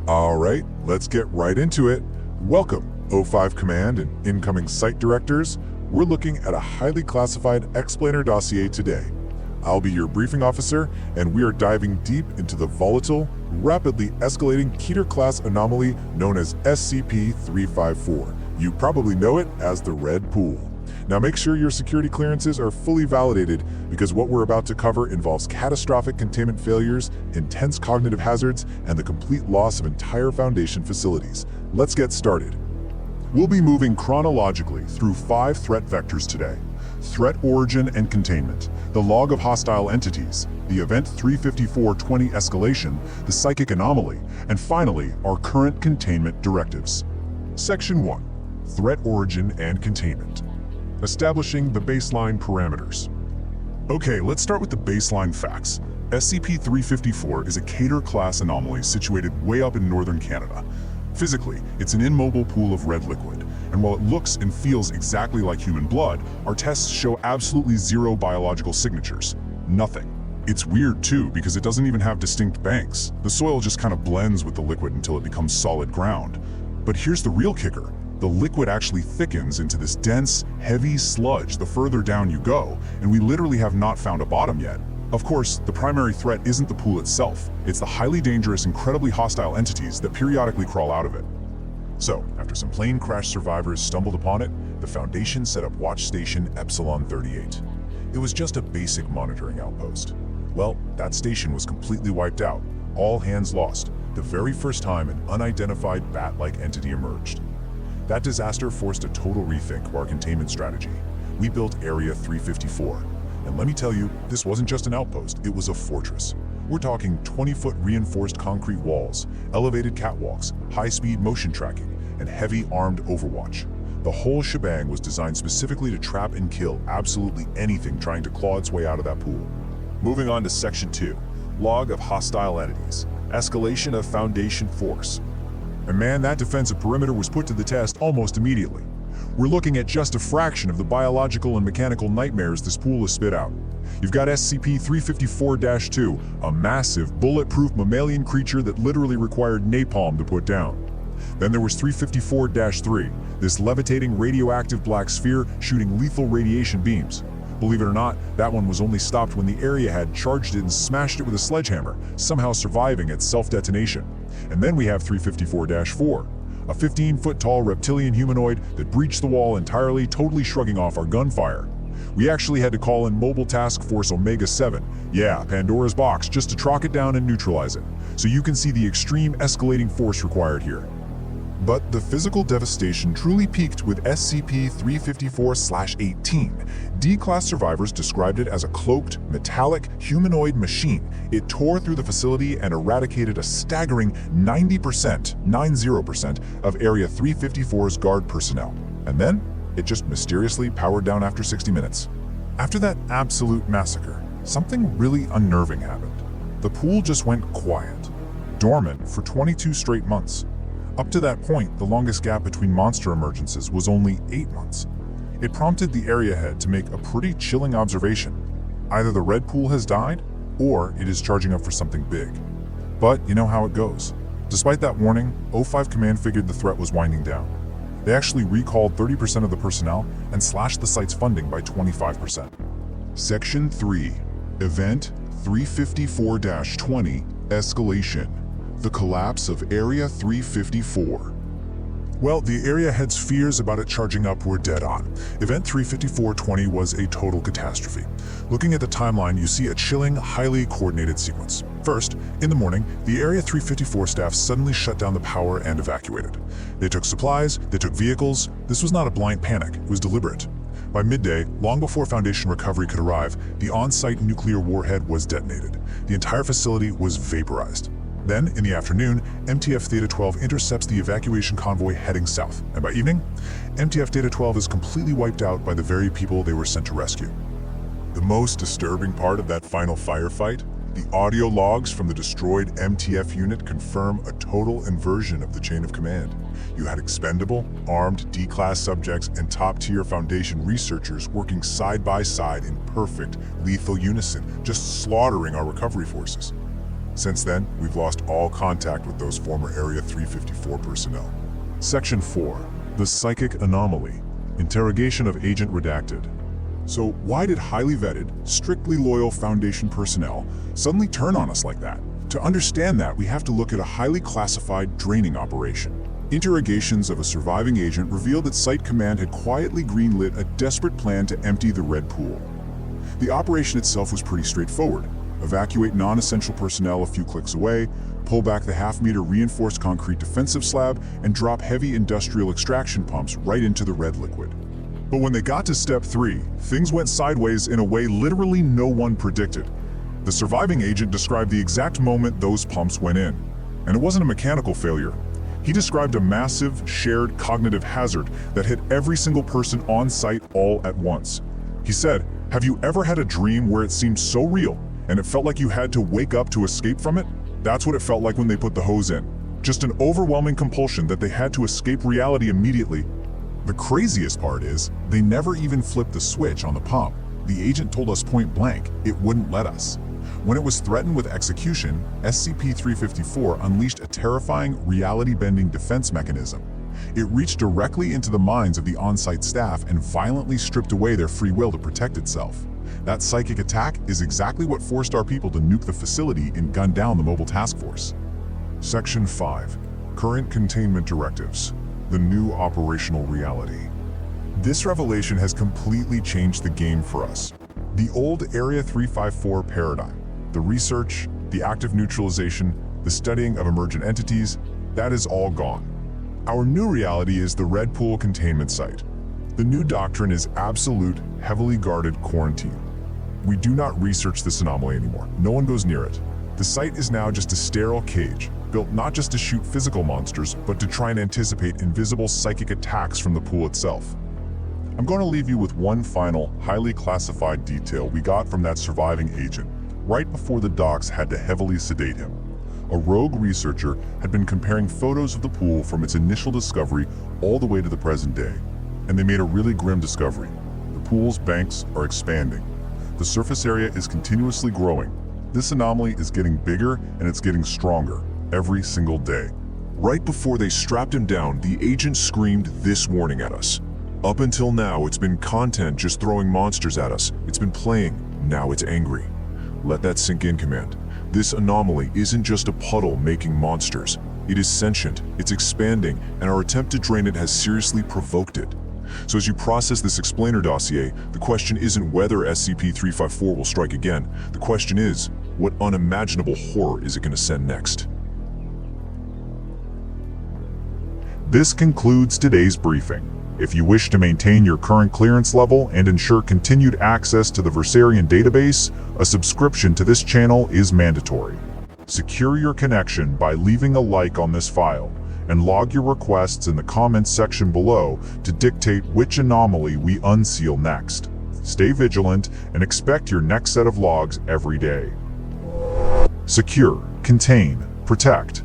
All right, let's get right into it. Welcome, O5 Command and incoming site directors. We're looking at a highly classified explainer dossier today. I'll be your briefing officer, and we are diving deep into the volatile, rapidly escalating Keter-class anomaly known as SCP-354. You probably know it as the Red Pool. Now make sure your security clearances are fully validated because what we're about to cover involves catastrophic containment failures, intense cognitive hazards, and the complete loss of entire Foundation facilities. Let's get started. We'll be moving chronologically through 5 threat vectors today. Threat origin and containment, the log of hostile entities, the event 354-20 escalation, the psychic anomaly, and finally, our current containment directives. Section 1. Threat origin and containment. Establishing the baseline parameters. Okay, let's start with the baseline facts. SCP-354 is a Keter-class anomaly situated way up in northern Canada. Physically, it's an immobile pool of red liquid, and while it looks and feels exactly like human blood, our tests show absolutely zero biological signatures. Nothing. It's weird too, because it doesn't even have distinct banks. The soil just kind of blends with the liquid until it becomes solid ground. But here's the real kicker. The liquid actually thickens into this dense, heavy sludge the further down you go, and we literally have not found a bottom yet. Of course, the primary threat isn't the pool itself. It's the highly dangerous, incredibly hostile entities that periodically crawl out of it. So, after some plane crash survivors stumbled upon it, the Foundation set up Watch Station Epsilon 38. It was just a basic monitoring outpost. Well, that station was completely wiped out, all hands lost, the very first time an unidentified bat-like entity emerged. That disaster forced a total rethink of our containment strategy. We built Area 354. And let me tell you, this wasn't just an outpost, it was a fortress. We're talking 20-foot reinforced concrete walls, elevated catwalks, high-speed motion tracking, and heavy armed overwatch. The whole shebang was designed specifically to trap and kill absolutely anything trying to claw its way out of that pool. Moving on to Section 2, Log of Hostile Entities, Escalation of Foundation Force. And man, that defensive perimeter was put to the test almost immediately. We're looking at just a fraction of the biological and mechanical nightmares this pool has spit out. You've got SCP-354-2, a massive, bulletproof mammalian creature that literally required napalm to put down. Then there was 354-3, this levitating radioactive black sphere shooting lethal radiation beams. Believe it or not, that one was only stopped when the area had charged it and smashed it with a sledgehammer, somehow surviving its self-detonation. And then we have 354-4, a 15-foot-tall reptilian humanoid that breached the wall entirely, totally shrugging off our gunfire. We actually had to call in Mobile Task Force Omega-7, yeah, Pandora's box, just to track it down and neutralize it. So you can see the extreme escalating force required here. But the physical devastation truly peaked with SCP-354-18. D-Class survivors described it as a cloaked, metallic, humanoid machine. It tore through the facility and eradicated a staggering 90% of Area 354's guard personnel. And then, it just mysteriously powered down after 60 minutes. After that absolute massacre, something really unnerving happened. The pool just went quiet, dormant for 22 straight months. Up to that point, the longest gap between monster emergences was only 8 months. It prompted the area head to make a pretty chilling observation. Either the Red Pool has died, or it is charging up for something big. But you know how it goes. Despite that warning, O5 Command figured the threat was winding down. They actually recalled 30% of the personnel and slashed the site's funding by 25%. Section 3. Event 354-20 Escalation. The collapse of Area 354. Well, the area head's fears about it charging up were dead on. Event 354-20 was a total catastrophe. Looking at the timeline, you see a chilling, highly coordinated sequence. First, in the morning, the Area 354 staff suddenly shut down the power and evacuated. They took supplies, they took vehicles. This was not a blind panic, it was deliberate. By midday, long before Foundation recovery could arrive, the on-site nuclear warhead was detonated. The entire facility was vaporized. Then, in the afternoon, MTF Theta-12 intercepts the evacuation convoy heading south, and by evening, MTF Theta-12 is completely wiped out by the very people they were sent to rescue. The most disturbing part of that final firefight? The audio logs from the destroyed MTF unit confirm a total inversion of the chain of command. You had expendable, armed D-Class subjects and top-tier Foundation researchers working side by side in perfect, lethal unison, just slaughtering our recovery forces. Since then, we've lost all contact with those former Area 354 personnel. Section 4. The Psychic Anomaly. Interrogation of Agent Redacted. So why did highly vetted, strictly loyal Foundation personnel suddenly turn on us like that? To understand that, we have to look at a highly classified draining operation. Interrogations of a surviving agent revealed that Site Command had quietly greenlit a desperate plan to empty the Red Pool. The operation itself was pretty straightforward. Evacuate non-essential personnel a few clicks away, pull back the half-meter reinforced concrete defensive slab, and drop heavy industrial extraction pumps right into the red liquid. But when they got to step 3, things went sideways in a way literally no one predicted. The surviving agent described the exact moment those pumps went in. And it wasn't a mechanical failure. He described a massive, shared cognitive hazard that hit every single person on site all at once. He said, "Have you ever had a dream where it seemed so real, and it felt like you had to wake up to escape from it? That's what it felt like when they put the hose in. Just an overwhelming compulsion that they had to escape reality immediately." The craziest part is, they never even flipped the switch on the pump. The agent told us point blank, it wouldn't let us. When it was threatened with execution, SCP-354 unleashed a terrifying, reality-bending defense mechanism. It reached directly into the minds of the on-site staff and violently stripped away their free will to protect itself. That psychic attack is exactly what forced our people to nuke the facility and gun down the mobile task force. Section 5. Current Containment Directives. The New Operational Reality. This revelation has completely changed the game for us. The old Area 354 paradigm, the research, the active neutralization, the studying of emergent entities, that is all gone. Our new reality is the Red Pool containment site. The new doctrine is absolute, heavily guarded quarantine. We do not research this anomaly anymore. No one goes near it. The site is now just a sterile cage, built not just to shoot physical monsters, but to try and anticipate invisible psychic attacks from the pool itself. I'm going to leave you with one final, highly classified detail we got from that surviving agent, right before the docs had to heavily sedate him. A rogue researcher had been comparing photos of the pool from its initial discovery all the way to the present day, and they made a really grim discovery. The pool's banks are expanding. The surface area is continuously growing. This anomaly is getting bigger and it's getting stronger every single day. Right before they strapped him down, the agent screamed this warning at us. Up until now, it's been content just throwing monsters at us. It's been playing, now it's angry. Let that sink in, Command. This anomaly isn't just a puddle making monsters. It is sentient, it's expanding, and our attempt to drain it has seriously provoked it. So as you process this explainer dossier, the question isn't whether SCP-354 will strike again. The question is, what unimaginable horror is it going to send next? This concludes today's briefing. If you wish to maintain your current clearance level and ensure continued access to the Versarian database, a subscription to this channel is mandatory. Secure your connection by leaving a like on this file, and log your requests in the comments section below to dictate which anomaly we unseal next. Stay vigilant and expect your next set of logs every day. Secure, contain, protect.